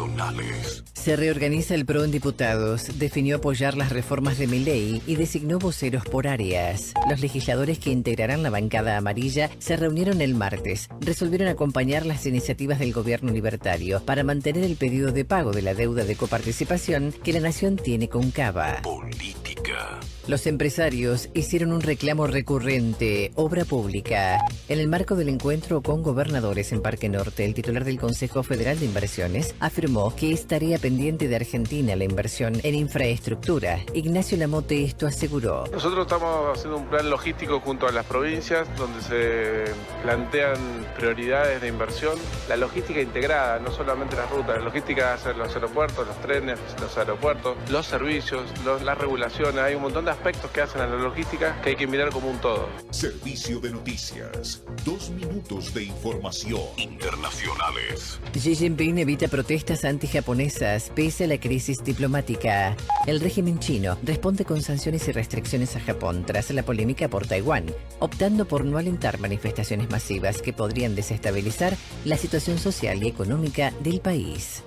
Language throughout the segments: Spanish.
Internacionales. Se reorganiza el PRO en diputados, definió apoyar las reformas de Milei y designó voceros por áreas. Los legisladores que integrarán la bancada amarilla se reunieron el martes. Resolvieron acompañar las iniciativas del gobierno libertario para mantener el pedido de pago de la deuda de coparticipación que la nación tiene con Cava. Política. Los empresarios hicieron un reclamo recurrente, obra pública. En el marco del encuentro con gobernadores en Parque Norte, el titular del Consejo Federal de Inversiones afirmó que es tarea pendiente de Argentina la inversión en infraestructura. Ignacio Lamote esto aseguró. Nosotros estamos haciendo un plan logístico junto a las provincias donde se plantean prioridades de inversión. La logística integrada, no solamente las rutas, la logística hacia los aeropuertos, los trenes, los aeropuertos, los servicios, las regulaciones. Hay un montón de aspectos que hacen a la logística que hay que mirar como un todo. Servicio de noticias. 2 minutos de información. Internacionales. Xi Jinping evita protestas antijaponesas pese a la crisis diplomática. El régimen chino responde con sanciones y restricciones a Japón tras la polémica por Taiwán, optando por no alentar manifestaciones masivas que podrían desestabilizar la situación social y económica del país.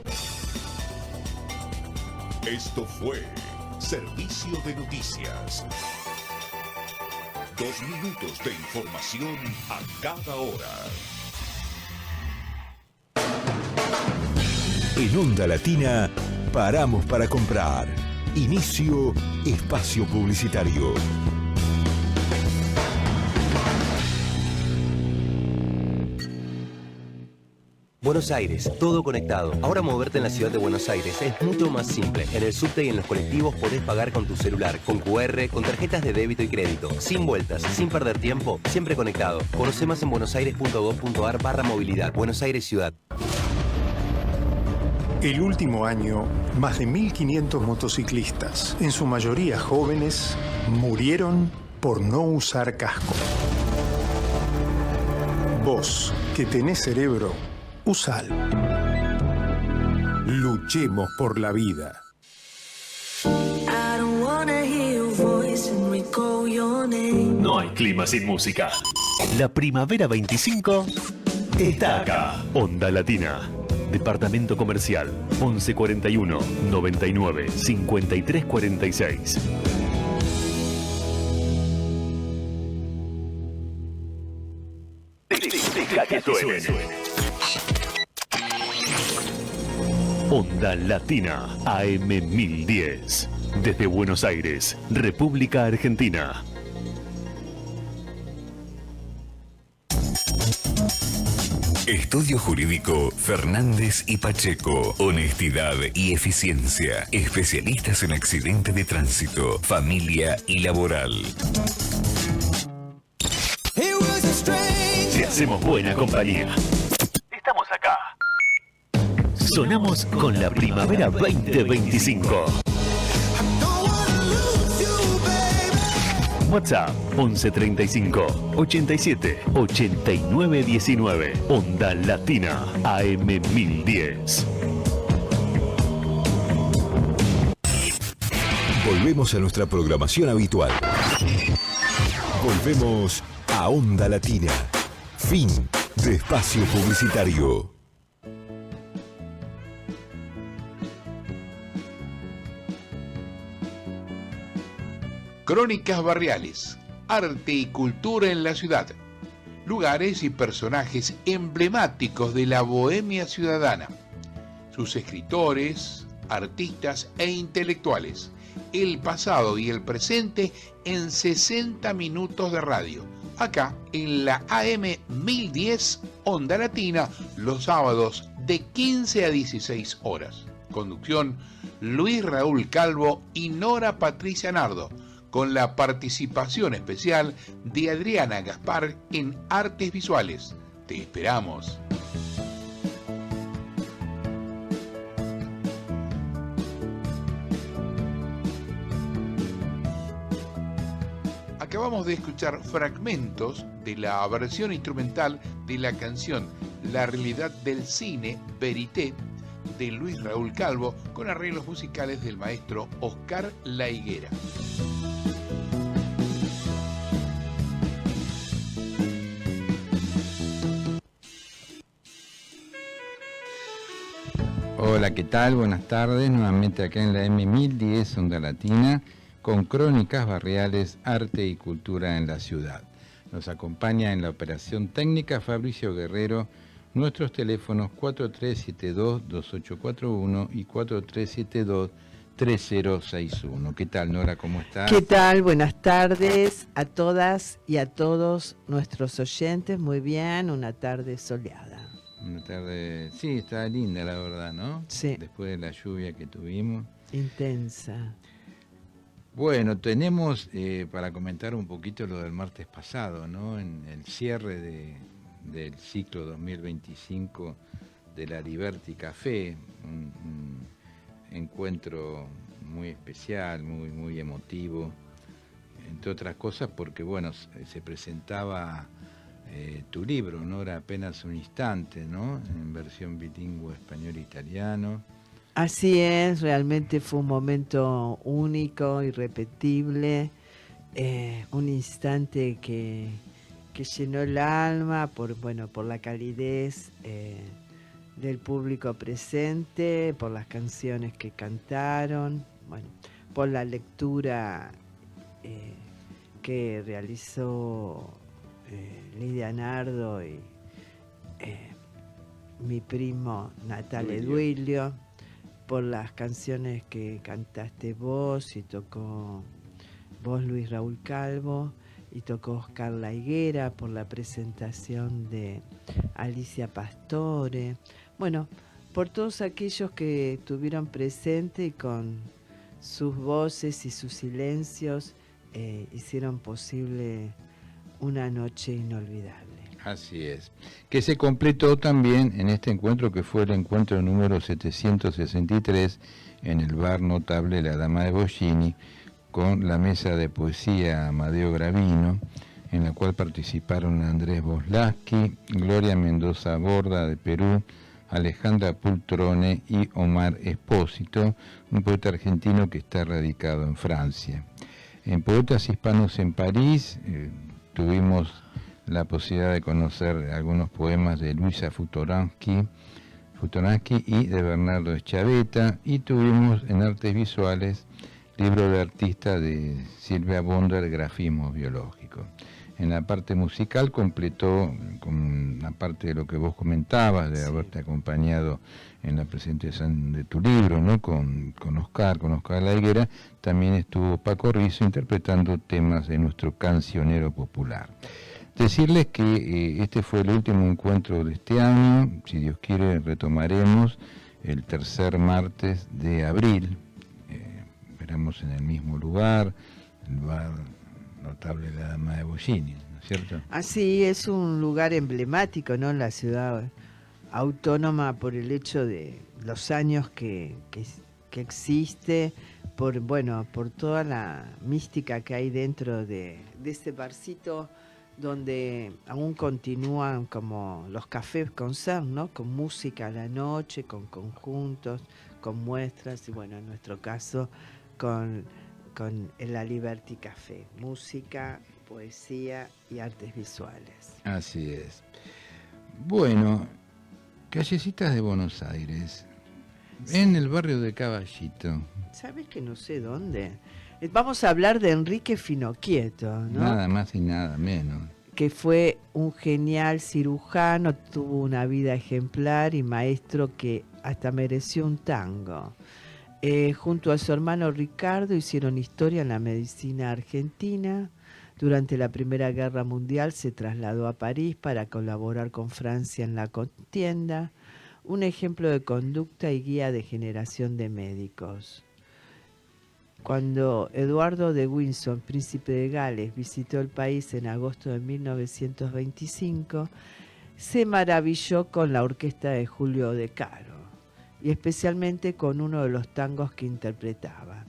Esto fue Servicio de Noticias. 2 minutos de información a cada hora. En Onda Latina, paramos para comprar. Inicio espacio publicitario. Buenos Aires, todo conectado. Ahora moverte en la ciudad de Buenos Aires es mucho más simple. En el subte y en los colectivos podés pagar con tu celular, con QR, con tarjetas de débito y crédito. Sin vueltas, sin perder tiempo, siempre conectado. Conoce más en buenosaires.gov.ar/movilidad. Buenos Aires Ciudad. El último año, más de 1.500 motociclistas, en su mayoría jóvenes, murieron por no usar casco. Vos, que tenés cerebro, usalo. Luchemos por la vida. No hay clima sin música. La primavera 25 está acá. Onda Latina. Departamento Comercial 1141 99 53 46. Deja que suene. Onda Latina AM 1010. Desde Buenos Aires, República Argentina. Estudio Jurídico Fernández y Pacheco. Honestidad y eficiencia. Especialistas en accidente de tránsito, familia y laboral. Te hacemos buena compañía. Estamos acá. Sonamos con la primavera 2025. WhatsApp 1135 87 89 19. Onda Latina AM 1010. Volvemos a nuestra programación habitual. Volvemos a Onda Latina. Fin de espacio publicitario. Crónicas barriales, arte y cultura en la ciudad, lugares y personajes emblemáticos de la bohemia ciudadana, sus escritores, artistas e intelectuales, el pasado y el presente en 60 minutos de radio, acá en la AM 1010 Onda Latina, los sábados de 15 a 16 horas. Conducción Luis Raúl Calvo y Nora Patricia Nardo, con la participación especial de Adriana Gaspar en Artes Visuales. Te esperamos. Acabamos de escuchar fragmentos de la versión instrumental de la canción La realidad del cine, Verité, de Luis Raúl Calvo, con arreglos musicales del maestro Oscar La Higuera. Hola, ¿qué tal? Buenas tardes. Nuevamente acá en la M1010 Onda Latina con Crónicas Barriales, Arte y Cultura en la Ciudad. Nos acompaña en la operación técnica Fabricio Guerrero. Nuestros teléfonos 4372-2841 y 4372-3061. ¿Qué tal, Nora? ¿Cómo estás? ¿Qué tal? Buenas tardes a todas y a todos nuestros oyentes. Muy bien, una tarde soleada. Una tarde, sí, está linda la verdad, ¿no? Sí. Después de la lluvia que tuvimos. Intensa. Bueno, tenemos para comentar un poquito lo del martes pasado, ¿no? En el cierre del ciclo 2025 de la Liberty Café, un encuentro muy especial, muy emotivo, entre otras cosas porque, bueno, se presentaba tu libro, ¿no? Era apenas un instante, ¿no? En versión bilingüe español-italiano. Así es, realmente fue un momento único, irrepetible, un instante que llenó el alma por la calidez del público presente, por las canciones que cantaron, bueno, por la lectura que realizó Lidia Nardo y mi primo Natal Eduilio, por las canciones que cantaste vos y tocó vos, Luis Raúl Calvo, y tocó Oscar La Higuera, por la presentación de Alicia Pastore. Bueno, por todos aquellos que estuvieron presentes y con sus voces y sus silencios hicieron posible una noche inolvidable. Así es. Que se completó también en este encuentro, que fue el encuentro número 763 en el bar notable La Dama de Boschini, con la mesa de poesía Amadeo Gravino, en la cual participaron Andrés Boslaski, Gloria Mendoza Borda de Perú, Alejandra Pultrone y Omar Espósito, un poeta argentino que está radicado en Francia. En Poetas Hispanos en París tuvimos la posibilidad de conocer algunos poemas de Luisa Futoransky y de Bernardo Eschaveta, y tuvimos en Artes Visuales libro de artista de Silvia Bonder, Grafismo Biológico. En la parte musical completó, con la parte de lo que vos comentabas, de haberte acompañado en la presentación de tu libro, ¿no? con Oscar La Higuera, también estuvo Paco Rizzo interpretando temas de nuestro cancionero popular. Decirles que este fue el último encuentro de este año. Si Dios quiere, retomaremos el tercer martes de abril. Esperamos en el mismo lugar, el bar notable La Dama de Boschini, ¿no es cierto? Así es, un lugar emblemático, ¿no? La ciudad autónoma, por el hecho de los años que existe, por toda la mística que hay dentro de este barcito, donde aún continúan como los cafés concert, ¿no? Con música a la noche, con conjuntos, con muestras, y bueno, en nuestro caso con la Liberty Café, música, poesía y artes visuales. Así es. Bueno, callecitas de Buenos Aires, en el barrio de Caballito. ¿Sabes que no sé dónde? Vamos a hablar de Enrique Finoquieto, ¿no? Nada más y nada menos. Que fue un genial cirujano, tuvo una vida ejemplar y maestro que hasta mereció un tango. Junto a su hermano Ricardo hicieron historia en la medicina argentina. Durante la Primera Guerra Mundial se trasladó a París para colaborar con Francia en la contienda. Un ejemplo de conducta y guía de generación de médicos. Cuando Eduardo de Windsor, príncipe de Gales, visitó el país en agosto de 1925, se maravilló con la orquesta de Julio De Caro y especialmente con uno de los tangos que interpretaba.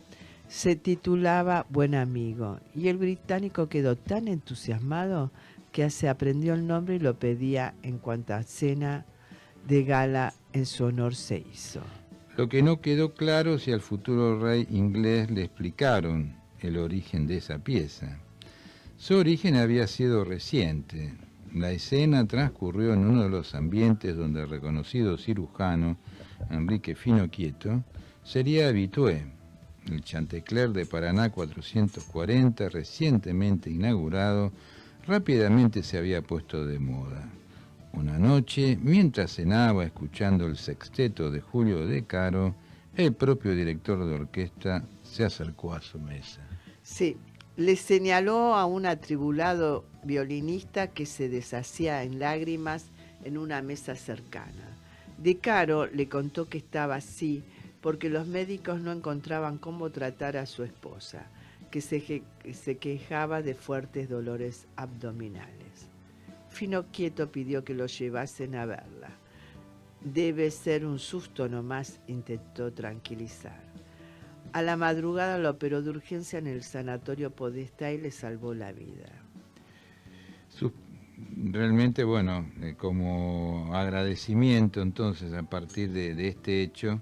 Se titulaba Buen Amigo, y el británico quedó tan entusiasmado que se aprendió el nombre y lo pedía en cuanta cena de gala en su honor se hizo. Lo que no quedó claro si al futuro rey inglés le explicaron el origen de esa pieza. Su origen había sido reciente. La escena transcurrió en uno de los ambientes donde el reconocido cirujano Enrique Finocchieto sería habitué. El Chantecler de Paraná 440, recientemente inaugurado, rápidamente se había puesto de moda. Una noche, mientras cenaba escuchando el sexteto de Julio De Caro, el propio director de orquesta se acercó a su mesa. Sí, le señaló a un atribulado violinista que se deshacía en lágrimas en una mesa cercana. De Caro le contó que estaba así porque los médicos no encontraban cómo tratar a su esposa, que se quejaba de fuertes dolores abdominales. Finocchieto pidió que lo llevasen a verla. Debe ser un susto nomás, intentó tranquilizar. A la madrugada lo operó de urgencia en el sanatorio Podestá y le salvó la vida. Realmente, bueno, como agradecimiento entonces a partir de este hecho,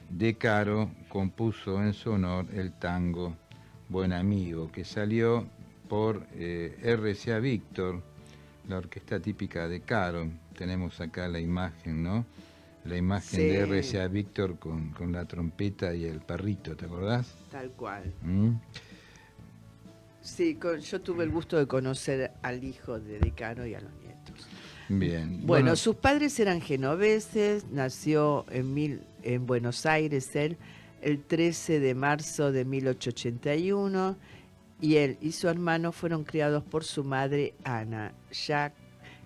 De Caro compuso en su honor el tango Buen Amigo, que salió por RCA Víctor, la orquesta típica de Caro. Tenemos acá la imagen, ¿no? La imagen Sí. de RCA Víctor con la trompeta y el perrito, ¿te acordás? Tal cual. ¿Mm? Sí, yo tuve el gusto de conocer al hijo de Caro y a los nietos. Bien. Bueno, sus padres eran genoveses, nació en Buenos Aires él el 13 de marzo de 1881 y él y su hermano fueron criados por su madre Ana, ya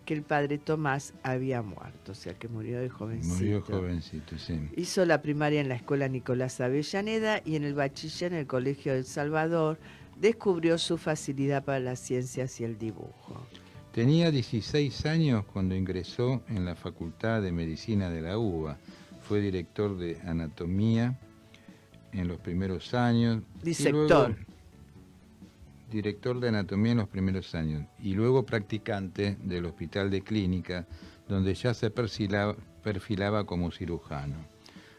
que el padre Tomás había muerto, o sea que murió de jovencito. Murió jovencito, sí. Hizo la primaria en la escuela Nicolás Avellaneda y en el bachiller en el Colegio del Salvador. Descubrió su facilidad para las ciencias y el dibujo. Tenía 16 años cuando ingresó en la Facultad de Medicina de la UBA. Fue director de anatomía en los primeros años. Disector. Director de anatomía en los primeros años. Y luego practicante del Hospital de Clínica, donde ya se perfilaba como cirujano.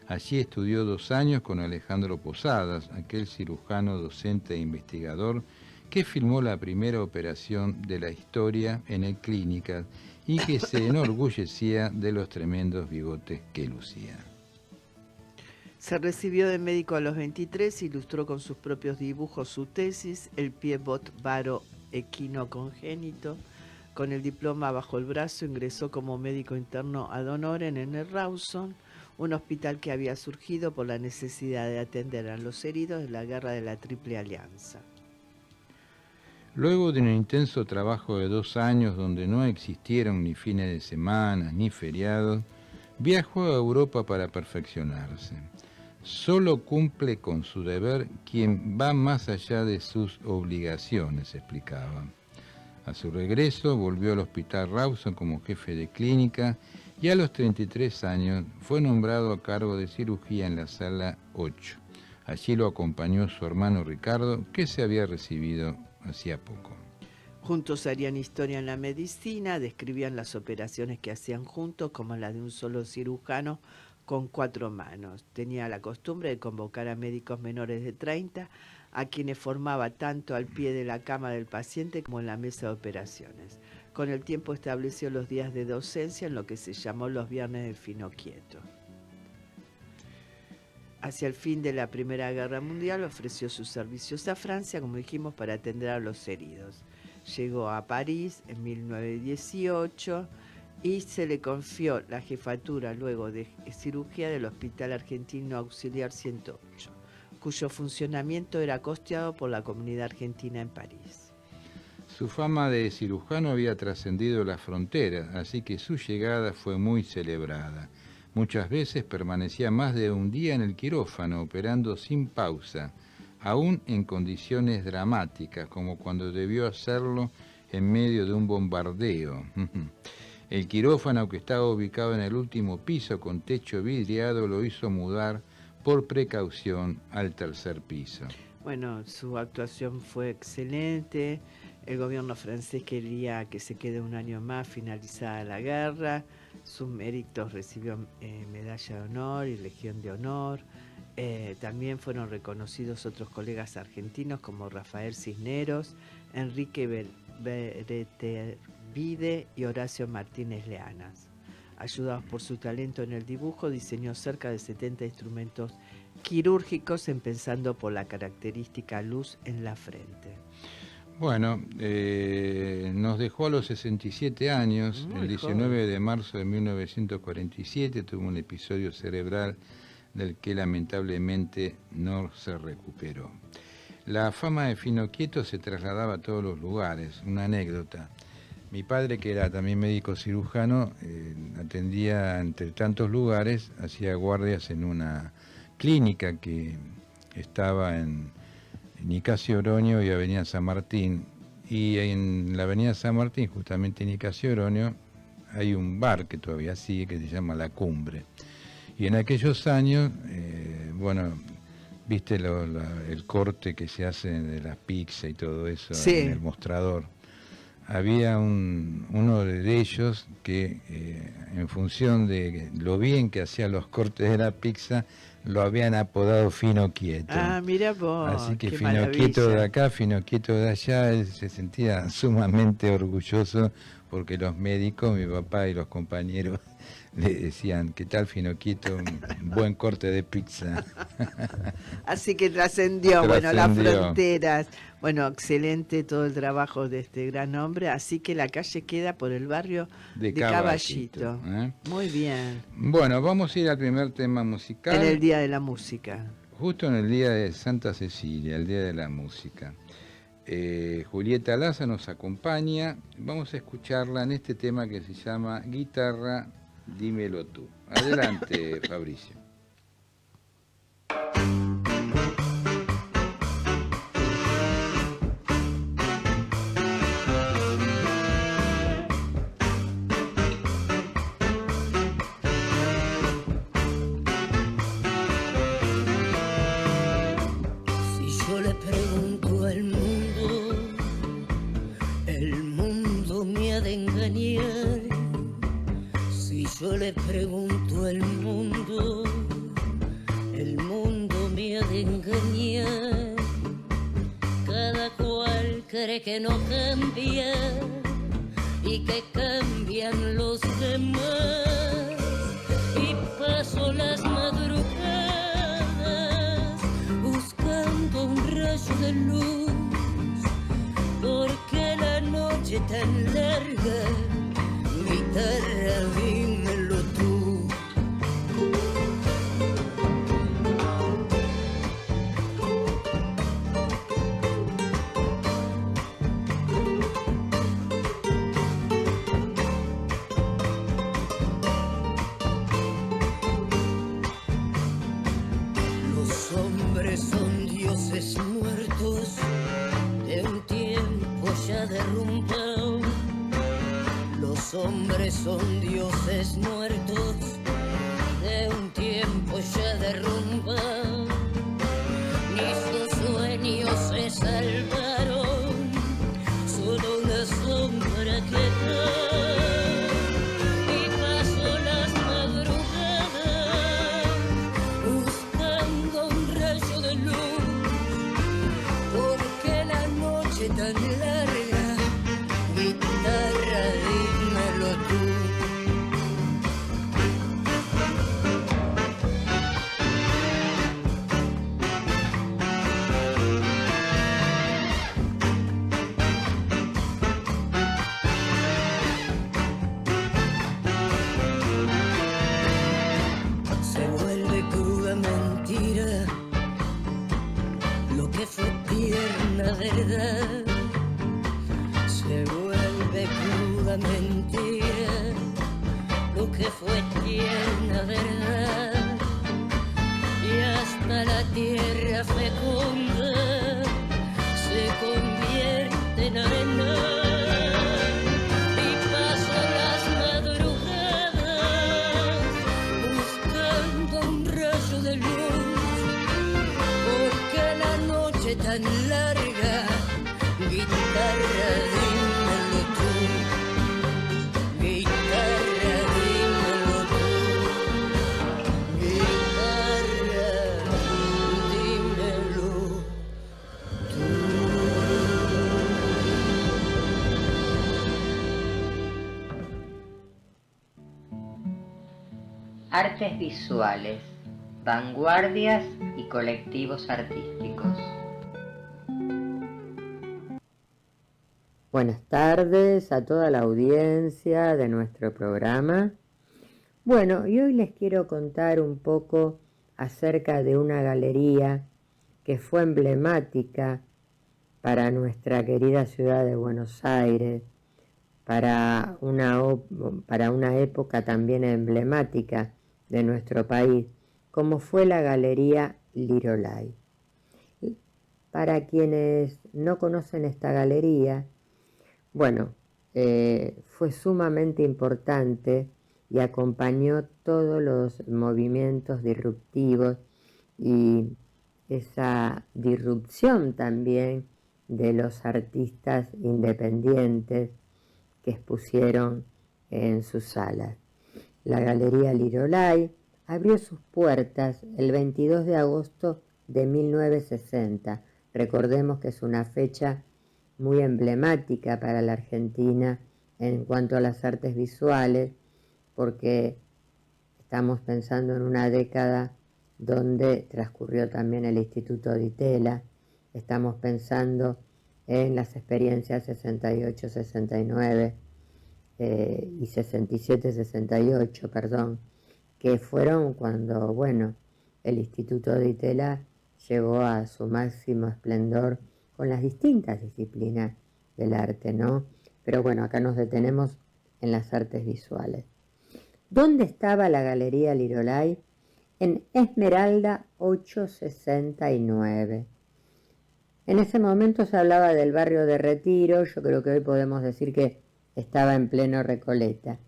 Allí estudió 2 años con Alejandro Posadas, aquel cirujano, docente e investigador que filmó la primera operación de la historia en el Clínica y que se enorgullecía de los tremendos bigotes que lucía. Se recibió de médico a los 23, ilustró con sus propios dibujos su tesis, el piebot varo equino congénito. Con el diploma bajo el brazo ingresó como médico interno ad honorem en el Rawson, un hospital que había surgido por la necesidad de atender a los heridos de la Guerra de la Triple Alianza. Luego de un intenso trabajo de 2 años donde no existieron ni fines de semana ni feriados, viajó a Europa para perfeccionarse. Solo cumple con su deber quien va más allá de sus obligaciones, explicaba. A su regreso volvió al Hospital Rawson como jefe de clínica y a los 33 años fue nombrado a cargo de cirugía en la sala 8. Allí lo acompañó su hermano Ricardo, que se había recibido hacía poco. Juntos harían historia en la medicina, describían las operaciones que hacían juntos como la de un solo cirujano con 4 manos. Tenía la costumbre de convocar a médicos menores de 30, a quienes formaba tanto al pie de la cama del paciente como en la mesa de operaciones. Con el tiempo estableció los días de docencia en lo que se llamó los viernes de Finocchieto. Hacia el fin de la Primera Guerra Mundial ofreció sus servicios a Francia, como dijimos, para atender a los heridos. Llegó a París en 1918 y se le confió la jefatura luego de cirugía del Hospital Argentino Auxiliar 108, cuyo funcionamiento era costeado por la comunidad argentina en París. Su fama de cirujano había trascendido las fronteras, así que su llegada fue muy celebrada. Muchas veces permanecía más de un día en el quirófano, operando sin pausa, aún en condiciones dramáticas, como cuando debió hacerlo en medio de un bombardeo. El quirófano, que estaba ubicado en el último piso con techo vidriado, lo hizo mudar por precaución al 3er piso. Bueno, su actuación fue excelente. El gobierno francés quería que se quede un año más finalizada la guerra. Sus méritos recibió medalla de honor y legión de honor. También fueron reconocidos otros colegas argentinos como Rafael Cisneros, Enrique Vide y Horacio Martínez Leanas. Ayudados por su talento en el dibujo, diseñó cerca de 70 instrumentos quirúrgicos, empezando por la característica luz en la frente. Bueno, nos dejó a los 67 años, Muy el 19 de marzo de 1947, tuvo un episodio cerebral del que lamentablemente no se recuperó. La fama de Fino Quieto se trasladaba a todos los lugares. Una anécdota: mi padre, que era también médico cirujano, atendía entre tantos lugares, hacía guardias en una clínica que estaba en Nicasio Oroño y Avenida San Martín. Y en la Avenida San Martín, justamente en Nicasio Oroño, hay un bar que todavía sigue, que se llama La Cumbre. Y en aquellos años, bueno, viste el corte que se hace de las pizzas y todo eso, sí, en el mostrador. Había uno de ellos que, en función de lo bien que hacía los cortes de la pizza, lo habían apodado Fino Quieto. Ah, mira vos. Así que qué Fino maravilla. Quieto de acá, Fino Quieto de allá, él se sentía sumamente orgulloso porque los médicos, mi papá y los compañeros, le decían: ¿qué tal, Fino Quieto? Un buen corte de pizza. Así que trascendió, bueno, las fronteras. Bueno, excelente todo el trabajo de este gran hombre. Así que la calle queda por el barrio de Caballito. Muy bien. Bueno, vamos a ir al primer tema musical. En el Día de la Música. Justo en el día de Santa Cecilia, el Día de la Música. Julieta Laza nos acompaña. Vamos a escucharla en este tema que se llama Guitarra, dímelo tú. Adelante, Fabricio. Si yo le pregunto al mundo, el mundo me ha de engañar. Si yo le pregunto al mundo, el mundo me ha de engañar. Cada cual cree que no cambia y que cambian los demás. Y paso las madrugadas buscando un rayo de luz, porque la noche tan larga, guitarra, dímelo tú. Los hombres son dioses muertos de un tiempo ya derrumbado. Los hombres son dioses muertos de un tiempo ya derrumbado. Ni sus sueños se salvaron, solo una sombra quedó. Y paso las madrugadas buscando un rayo de luz, porque la noche tan larga, guitarra, dímelo tú. Se vuelve cruda mentira lo que fue tierna verdad. Se vuelve cruda mentira lo que fue tierna verdad. Y hasta la tierra fecunda se convierte en arena. Y paso las madrugadas buscando un rayo de luz, porque la noche tan larga, guitarra, dímelo tú. Guitarra, dímelo tú. Guitarra, dímelo tú. artes visuales, vanguardias y colectivos artísticos. Buenas tardes a toda la audiencia de nuestro programa. Bueno, y hoy les quiero contar un poco acerca de una galería que fue emblemática para nuestra querida ciudad de Buenos Aires, para una época también emblemática de nuestro país, como fue la Galería Lirolai. Para quienes no conocen esta galería, bueno, fue sumamente importante y acompañó todos los movimientos disruptivos y esa disrupción también de los artistas independientes que expusieron en sus salas. La Galería Lirolai abrió sus puertas el 22 de agosto de 1960. Recordemos que es una fecha muy emblemática para la Argentina en cuanto a las artes visuales, porque estamos pensando en una década donde transcurrió también el Instituto Di Tella, estamos pensando en las experiencias 68, 69 y 67, 68, perdón, que fueron cuando, bueno, el Instituto Di Tella llegó a su máximo esplendor con las distintas disciplinas del arte, ¿no? Pero bueno, acá nos detenemos en las artes visuales. ¿Dónde estaba la Galería Lirolai? En Esmeralda 869. En ese momento se hablaba del barrio de Retiro, yo creo que hoy podemos decir que estaba en pleno Recoleta.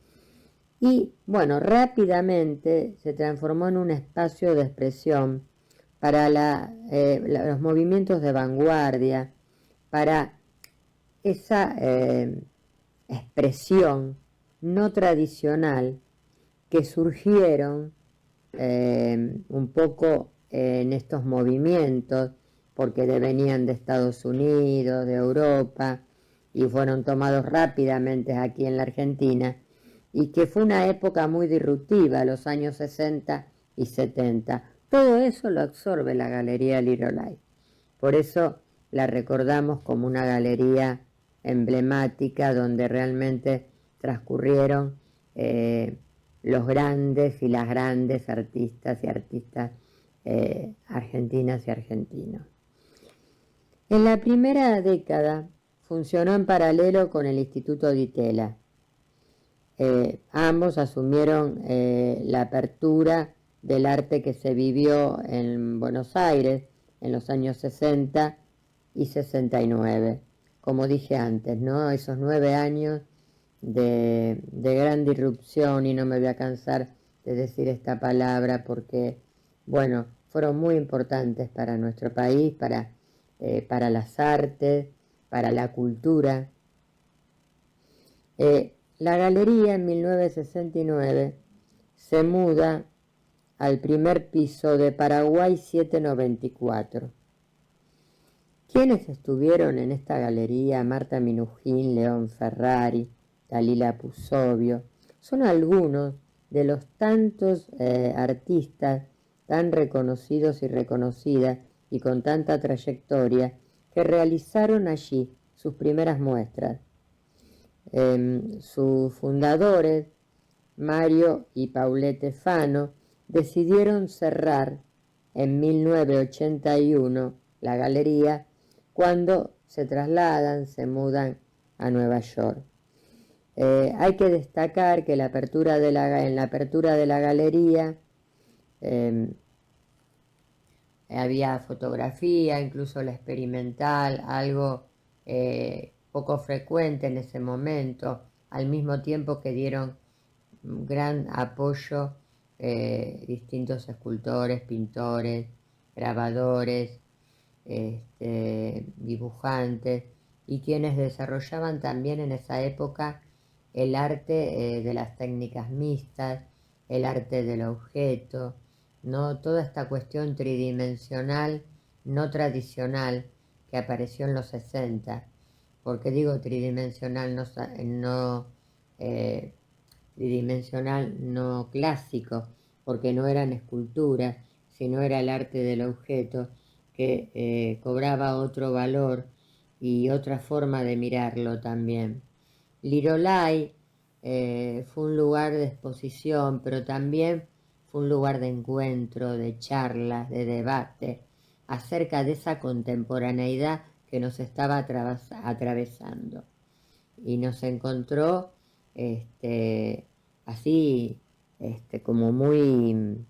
Y bueno, rápidamente se transformó en un espacio de expresión para los movimientos de vanguardia, para esa expresión no tradicional que surgieron un poco en estos movimientos, porque venían de Estados Unidos, de Europa, y fueron tomados rápidamente aquí en la Argentina, y que fue una época muy disruptiva, los años 60 y 70. Todo eso lo absorbe la Galería Lirolai. Por eso la recordamos como una galería emblemática donde realmente transcurrieron los grandes y las grandes artistas y artistas argentinas y argentinos. En la primera década funcionó en paralelo con el Instituto Di Tella. Ambos asumieron la apertura del arte que se vivió en Buenos Aires en los años 60 y 69. Como dije antes, ¿no? Esos 9 años de gran disrupción, y no me voy a cansar de decir esta palabra porque, bueno, fueron muy importantes para nuestro país, para las artes, para la cultura. La galería en 1969 se muda al primer piso de Paraguay 794. ¿Quiénes estuvieron en esta galería? Marta Minujín, León Ferrari, Dalila Pusovio, son algunos de los tantos artistas tan reconocidos y reconocidas y con tanta trayectoria que realizaron allí sus primeras muestras. Sus fundadores, Mario y Paulette Fano, decidieron cerrar en 1981 la galería cuando se trasladan, se mudan a Nueva York. Hay que destacar que en la apertura de la galería había fotografía, incluso la experimental, algo poco frecuente en ese momento, al mismo tiempo que dieron gran apoyo distintos escultores, pintores, grabadores, dibujantes y quienes desarrollaban también en esa época el arte de las técnicas mixtas, el arte del objeto, ¿no? Toda esta cuestión tridimensional, no tradicional, que apareció en los 60. ¿Por qué digo tridimensional, tridimensional no clásico? porque no eran esculturas, sino era el arte del objeto, que cobraba otro valor y otra forma de mirarlo también. Lirolai fue un lugar de exposición, pero también fue un lugar de encuentro, de charlas, de debate, acerca de esa contemporaneidad que nos estaba atravesando. Y nos encontró así, como muy,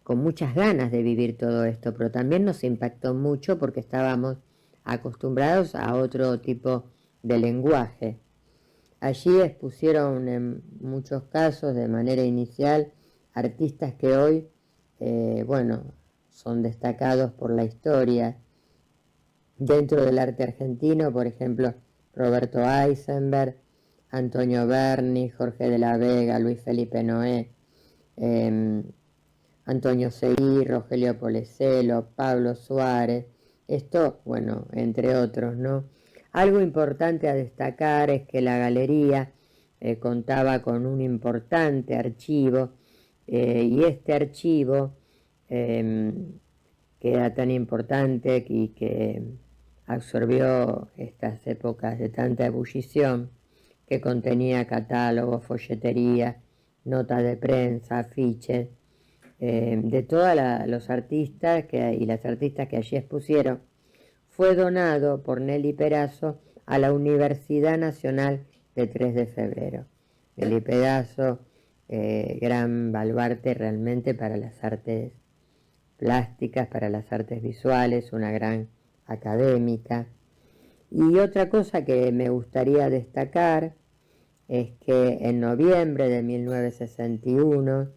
con muchas ganas de vivir todo esto, pero también nos impactó mucho porque estábamos acostumbrados a otro tipo de lenguaje. Allí expusieron en muchos casos, de manera inicial, artistas que hoy, son destacados por la historia. Dentro del arte argentino, por ejemplo, Roberto Eisenberg, Antonio Berni, Jorge de la Vega, Luis Felipe Noé, Antonio Seguí, Rogelio Polecelo, Pablo Suárez, esto, entre otros, ¿no? Algo importante a destacar es que la galería contaba con un importante archivo, y este archivo, que era tan importante y que absorbió estas épocas de tanta ebullición, que contenía catálogos, folletería, notas de prensa, afiches, de todos los artistas y las artistas que allí expusieron, fue donado por Nelly Perazo a la Universidad Nacional de 3 de Febrero. Nelly Perazo, gran baluarte realmente para las artes plásticas, para las artes visuales, una gran académica. Y otra cosa que me gustaría destacar es que en noviembre de 1961,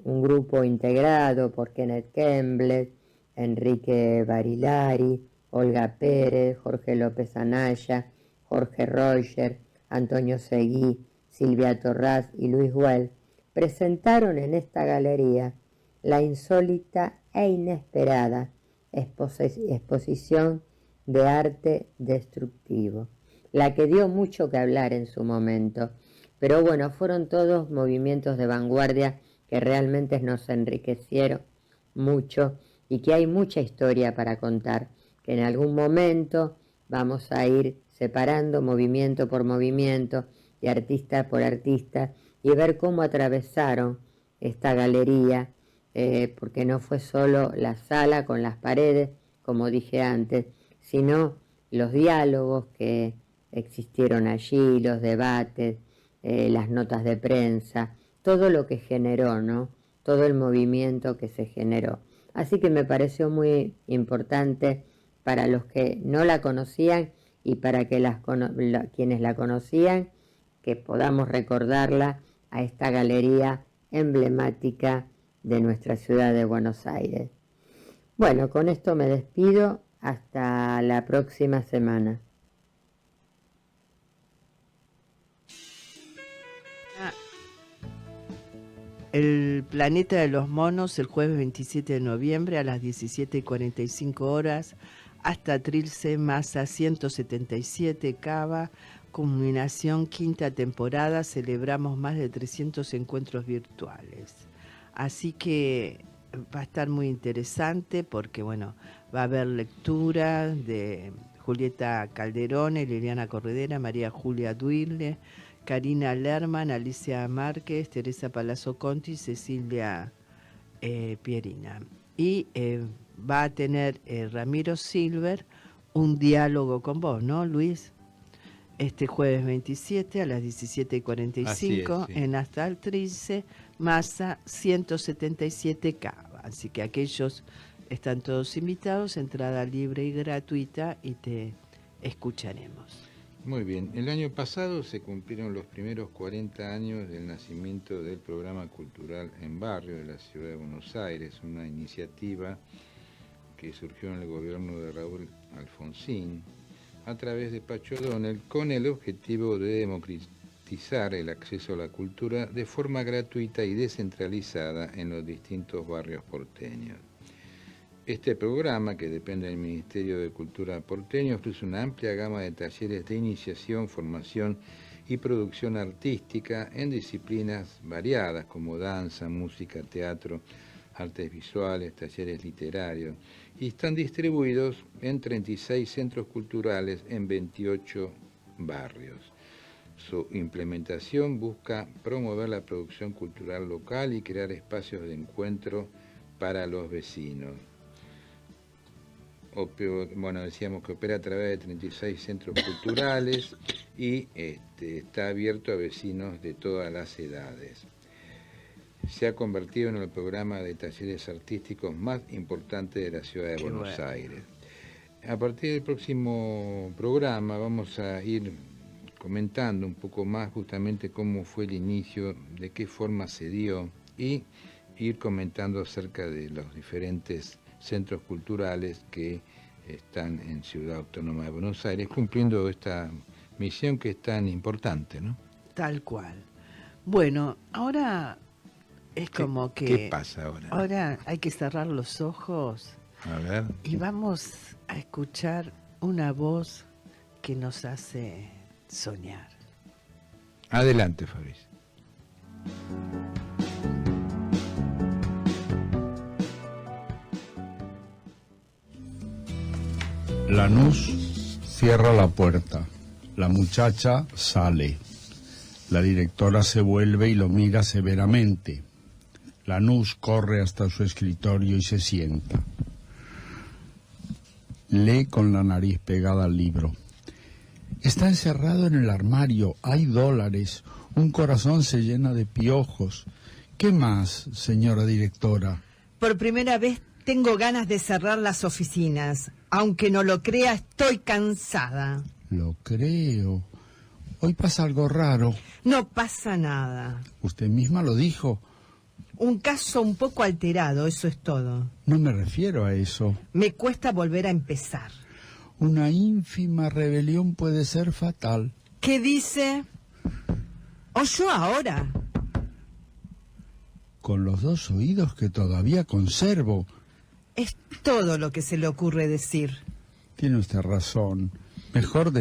un grupo integrado por Kenneth Kemble, Enrique Barilari, Olga Pérez, Jorge López Anaya, Jorge Roger, Antonio Seguí, Silvia Torraz y Luis Güell, presentaron en esta galería la insólita e inesperada exposición de arte destructivo, la que dio mucho que hablar en su momento, pero fueron todos movimientos de vanguardia que realmente nos enriquecieron mucho y que hay mucha historia para contar, que en algún momento vamos a ir separando movimiento por movimiento y artista por artista y ver cómo atravesaron esta galería, porque no fue solo la sala con las paredes, como dije antes, sino los diálogos que existieron allí, los debates, las notas de prensa, todo lo que generó, ¿no? Todo el movimiento que se generó. Así que me pareció muy importante para los que no la conocían y para que quienes la conocían, que podamos recordarla a esta galería emblemática de nuestra ciudad de Buenos Aires. Bueno, con esto me despido. Hasta la próxima semana. El Planeta de los Monos, el jueves 27 de noviembre a las 17:45 horas, hasta Trilce Massa 177 Cava, culminación quinta temporada, celebramos más de 300 encuentros virtuales. Así que va a estar muy interesante porque, va a haber lectura de Julieta Calderone, Liliana Corredera, María Julia Duirle, Karina Lerman, Alicia Márquez, Teresa Palazzo Conti, Cecilia Pierina. Y va a tener Ramiro Silver un diálogo con vos, ¿no, Luis? Este jueves 27 a las 17:45 sí. en Hasta Trilce, Massa 177 Cava. Así que aquellos están todos invitados, entrada libre y gratuita, y te escucharemos. Muy bien, el año pasado se cumplieron los primeros 40 años del nacimiento del programa cultural En Barrio de la Ciudad de Buenos Aires, una iniciativa que surgió en el gobierno de Raúl Alfonsín a través de Pacho O'Donnell con el objetivo de democratizar el acceso a la cultura de forma gratuita y descentralizada en los distintos barrios porteños. Este programa, que depende del Ministerio de Cultura porteño, ofrece una amplia gama de talleres de iniciación, formación y producción artística en disciplinas variadas como danza, música, teatro, artes visuales, talleres literarios, y están distribuidos en 36 centros culturales en 28 barrios. Su implementación busca promover la producción cultural local y crear espacios de encuentro para los vecinos. Bueno, decíamos que opera a través de 36 centros culturales y está abierto a vecinos de todas las edades. Se ha convertido en el programa de talleres artísticos más importante de la ciudad de Buenos Aires. A partir del próximo programa vamos a ir comentando un poco más justamente cómo fue el inicio, de qué forma se dio y ir comentando acerca de los diferentes centros culturales que están en Ciudad Autónoma de Buenos Aires, cumpliendo esta misión que es tan importante, ¿no? Tal cual. Bueno, ahora es como que... ¿Qué pasa ahora? Ahora hay que cerrar los ojos A ver. y vamos a escuchar una voz que nos hace soñar. Adelante, Fabricio. Lanús cierra la puerta. La muchacha sale. La directora se vuelve y lo mira severamente. Lanús corre hasta su escritorio y se sienta. Lee con la nariz pegada al libro. Está encerrado en el armario. Hay dólares. Un corazón se llena de piojos. ¿Qué más, señora directora? Por primera vez tengo ganas de cerrar las oficinas. Aunque no lo crea, estoy cansada. Lo creo. Hoy pasa algo raro. No pasa nada. Usted misma lo dijo. Un caso un poco alterado, eso es todo. No me refiero a eso. Me cuesta volver a empezar. Una ínfima rebelión puede ser fatal. ¿Qué dice? ¿Oyó ahora? Con los dos oídos que todavía conservo. Es todo lo que se le ocurre decir. Tiene usted razón. Mejor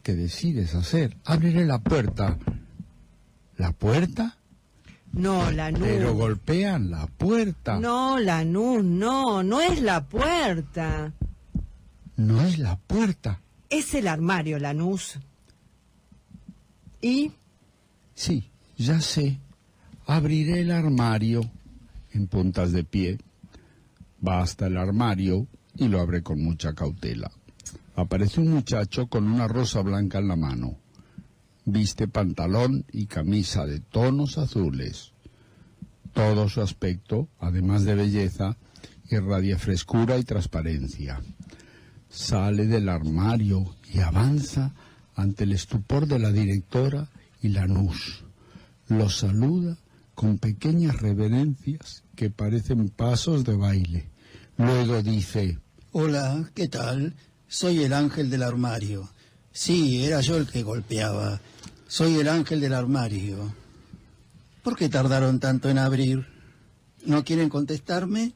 que decir es hacer. Abriré la puerta. ¿La puerta? No, Lanús. Pero golpean la puerta. No, Lanús, no es la puerta. No es la puerta. Es el armario, Lanús. ¿Y? Sí, ya sé. Abriré el armario. En puntas de pie. Va hasta el armario y lo abre con mucha cautela. Aparece un muchacho con una rosa blanca en la mano. Viste pantalón y camisa de tonos azules. Todo su aspecto, además de belleza, irradia frescura y transparencia. Sale del armario y avanza ante el estupor de la directora y Lanús. Lo saluda con pequeñas reverencias que parecen pasos de baile. Luego dice: Hola, ¿qué tal? Soy el ángel del armario. Sí, era yo el que golpeaba. Soy el ángel del armario. ¿Por qué tardaron tanto en abrir? ¿No quieren contestarme?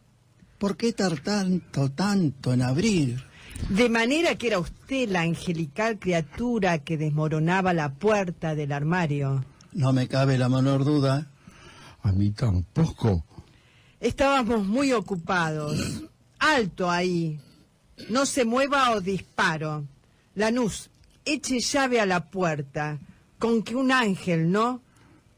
¿Por qué tardar tanto en abrir? De manera que era usted la angelical criatura que desmoronaba la puerta del armario. No me cabe la menor duda. A mí tampoco. Estábamos muy ocupados. Alto ahí. No se mueva o disparo. Lanús, eche llave a la puerta. Con que un ángel, ¿no?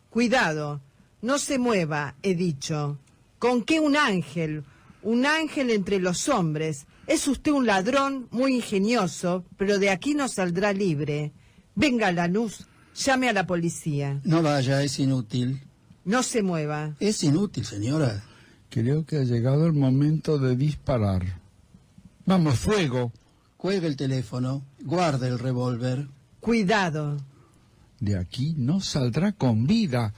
Cuidado. No se mueva, he dicho. ¿Con qué un ángel? Un ángel entre los hombres. Es usted un ladrón muy ingenioso, pero de aquí no saldrá libre. Venga, Lanús, llame a la policía. No vaya, es inútil. No se mueva. Es inútil, señora. Creo que ha llegado el momento de disparar. ¡Vamos, fuego! Cuelgue el teléfono, guarde el revólver. Cuidado. De aquí no saldrá con vida.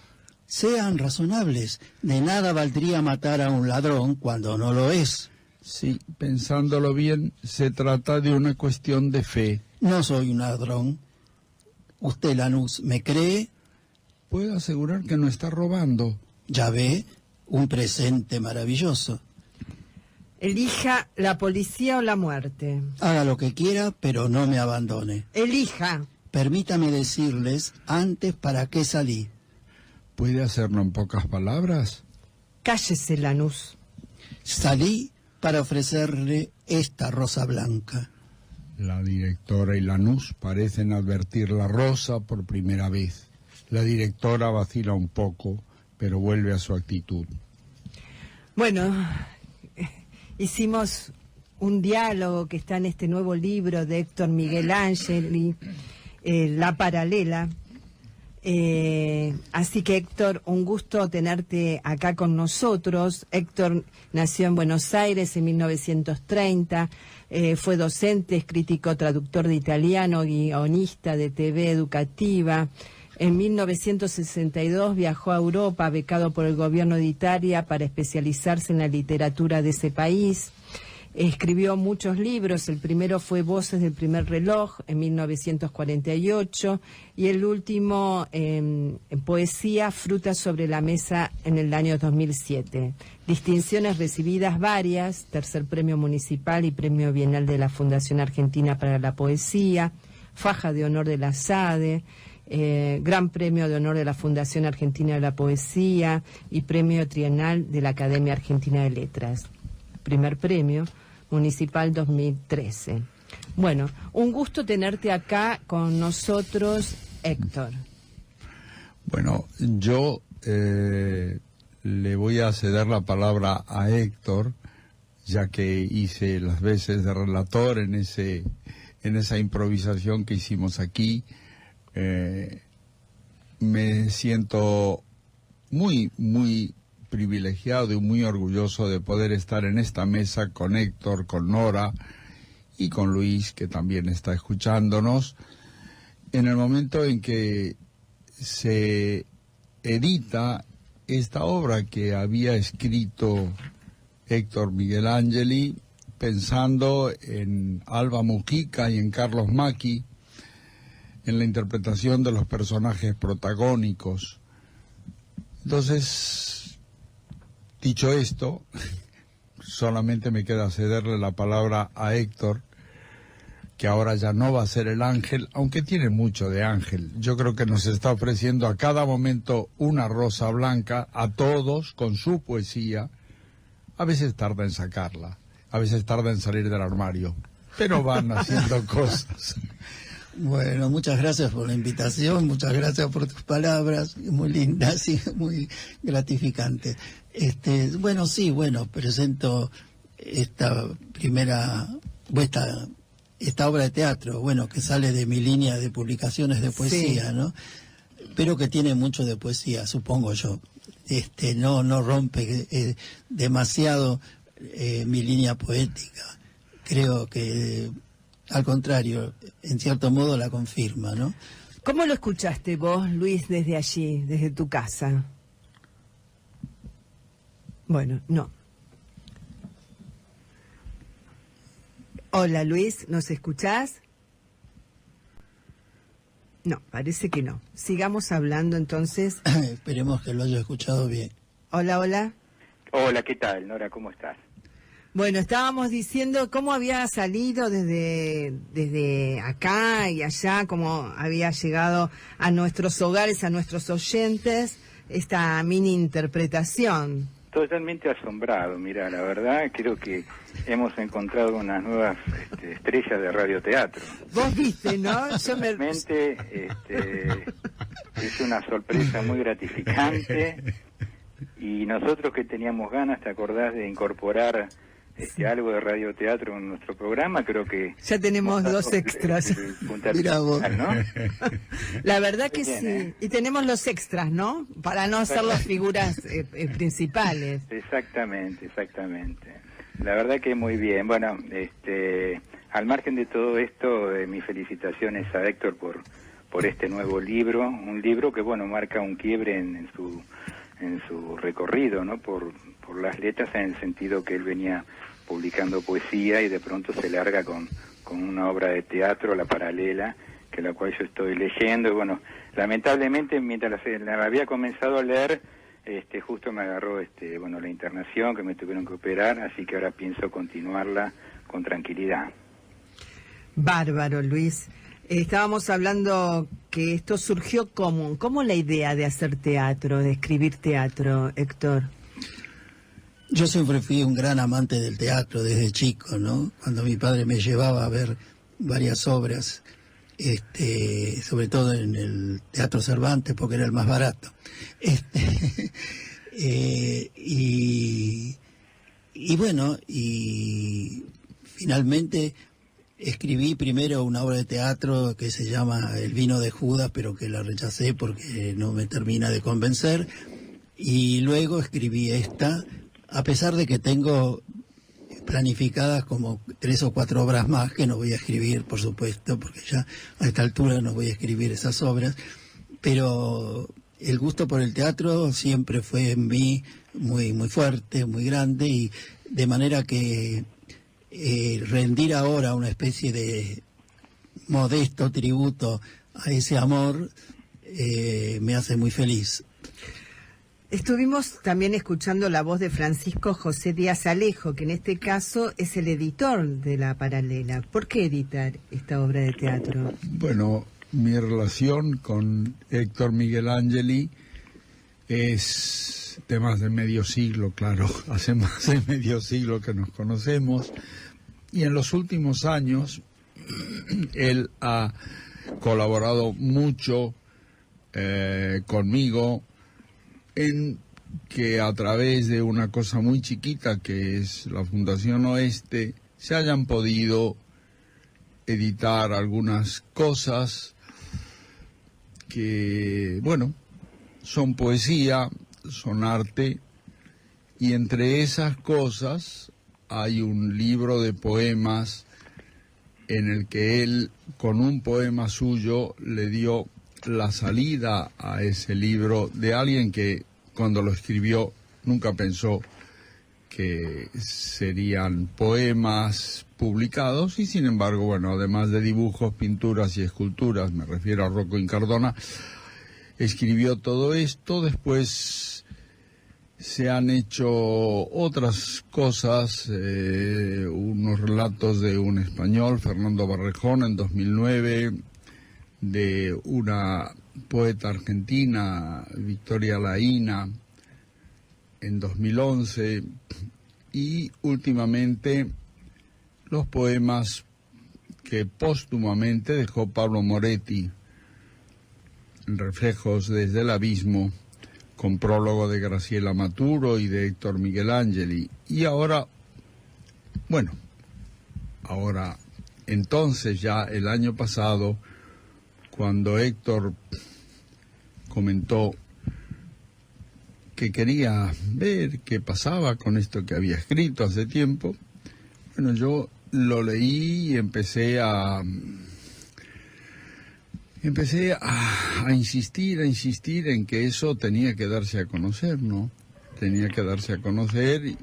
Sean razonables. De nada valdría matar a un ladrón cuando no lo es. Sí, pensándolo bien, se trata de una cuestión de fe. No soy un ladrón. ¿Usted, Lanús, me cree? Puedo asegurar que no está robando. Ya ve, un presente maravilloso. Elija la policía o la muerte. Haga lo que quiera, pero no me abandone. Elija. Permítame decirles antes para qué salí. ¿Puede hacerlo en pocas palabras? Cállese, Lanús. Salí para ofrecerle esta rosa blanca. La directora y Lanús parecen advertir la rosa por primera vez. La directora vacila un poco, pero vuelve a su actitud. Bueno, hicimos un diálogo que está en este nuevo libro de Héctor Miguel Ángel, La Paralela. Así que, Héctor, un gusto tenerte acá con nosotros. Héctor nació en Buenos Aires en 1930, fue docente, es crítico, traductor de italiano, guionista de TV educativa. En 1962 viajó a Europa, becado por el gobierno de Italia para especializarse en la literatura de ese país. Escribió muchos libros, el primero fue Voces del primer reloj, en 1948, y el último, en poesía, Frutas sobre la mesa, en el año 2007. Distinciones recibidas varias, tercer premio municipal y premio bienal de la Fundación Argentina para la Poesía, faja de honor de la SADE, gran premio de honor de la Fundación Argentina de la Poesía y premio trienal de la Academia Argentina de Letras. Primer premio municipal 2013. Bueno, un gusto tenerte acá con nosotros, Héctor. Bueno, yo le voy a ceder la palabra a Héctor, ya que hice las veces de relator en esa improvisación que hicimos aquí. Me siento muy privilegiado y muy orgulloso de poder estar en esta mesa con Héctor, con Nora y con Luis, que también está escuchándonos, en el momento en que se edita esta obra que había escrito Héctor Miguel Ángeli, pensando en Alba Mujica y en Carlos Macchi, en la interpretación de los personajes protagónicos. Entonces, dicho esto, solamente me queda cederle la palabra a Héctor, que ahora ya no va a ser el ángel, aunque tiene mucho de ángel. Yo creo que nos está ofreciendo a cada momento una rosa blanca, a todos, con su poesía. A veces tarda en sacarla, a veces tarda en salir del armario, pero van haciendo cosas. Bueno, muchas gracias por la invitación, muchas gracias por tus palabras, muy lindas y muy gratificantes. Presento esta esta obra de teatro, que sale de mi línea de publicaciones de poesía, sí, ¿no? Pero que tiene mucho de poesía, supongo yo. No rompe demasiado mi línea poética. Creo que al contrario, en cierto modo la confirma, ¿no? ¿Cómo lo escuchaste vos, Luis, desde allí, desde tu casa? Bueno, no. Hola, Luis, ¿nos escuchás? No, parece que no. Sigamos hablando entonces. Esperemos que lo haya escuchado bien. Hola, hola. Hola, ¿qué tal, Nora? ¿Cómo estás? Bueno, estábamos diciendo cómo había salido desde acá y allá, cómo había llegado a nuestros hogares, a nuestros oyentes, esta mini interpretación. Totalmente asombrado, mira, la verdad creo que hemos encontrado unas nuevas estrellas de radioteatro. Vos viste, ¿no? Realmente es una sorpresa muy gratificante y nosotros que teníamos ganas, ¿te acordás de incorporar algo de radioteatro en nuestro programa? Creo que ya tenemos dos extras. Mirá vos. ¿No? La verdad que bien, sí. Y tenemos los extras, ¿no? Para no ser las figuras principales. Exactamente. La verdad que muy bien. Bueno, al margen de todo esto, mis felicitaciones a Héctor por este nuevo libro, un libro que marca un quiebre en su recorrido, ¿no? Por las letras, en el sentido que él venía publicando poesía y de pronto se larga con una obra de teatro, La Paralela, que la cual yo estoy leyendo. Y lamentablemente mientras la había comenzado a leer, justo me agarró la internación, que me tuvieron que operar, así que ahora pienso continuarla con tranquilidad. Bárbaro, Luis. Estábamos hablando que esto surgió ¿cómo la idea de hacer teatro, de escribir teatro, Héctor? Yo siempre fui un gran amante del teatro desde chico, ¿no? Cuando mi padre me llevaba a ver varias obras, sobre todo en el Teatro Cervantes, porque era el más barato. Y bueno, y finalmente escribí primero una obra de teatro que se llama El vino de Judas, pero que la rechacé porque no me termina de convencer. Y luego escribí esta, a pesar de que tengo planificadas como 3 o 4 obras más que no voy a escribir, por supuesto, porque ya a esta altura no voy a escribir esas obras, pero el gusto por el teatro siempre fue en mí muy, muy fuerte, muy grande, y de manera que rendir ahora una especie de modesto tributo a ese amor me hace muy feliz. Estuvimos también escuchando la voz de Francisco José Díaz Alejo, que en este caso es el editor de La Paralela. ¿Por qué editar esta obra de teatro? Bueno, mi relación con Héctor Miguel Ángeli es de más de medio siglo, claro. Hace más de medio siglo que nos conocemos. Y en los últimos años él ha colaborado mucho conmigo en que a través de una cosa muy chiquita que es la Fundación Oeste se hayan podido editar algunas cosas que, bueno, son poesía, son arte, y entre esas cosas hay un libro de poemas en el que él, con un poema suyo, le dio la salida a ese libro de alguien que cuando lo escribió nunca pensó que serían poemas publicados, y sin embargo, bueno, además de dibujos, pinturas y esculturas, me refiero a Rocco Incardona, escribió todo esto. Después se han hecho otras cosas, unos relatos de un español, Fernando Barrejón, en 2009, de una poeta argentina, Victoria Laína, en 2011, y últimamente los poemas que póstumamente dejó Pablo Moretti, Reflejos desde el Abismo, con prólogo de Graciela Maturo y de Héctor Miguel Ángeli. Y ahora, bueno, entonces ya el año pasado, cuando Héctor comentó que quería ver qué pasaba con esto que había escrito hace tiempo, bueno, yo lo leí y empecé a insistir en que eso tenía que darse a conocer, ¿no? Tenía que darse a conocer,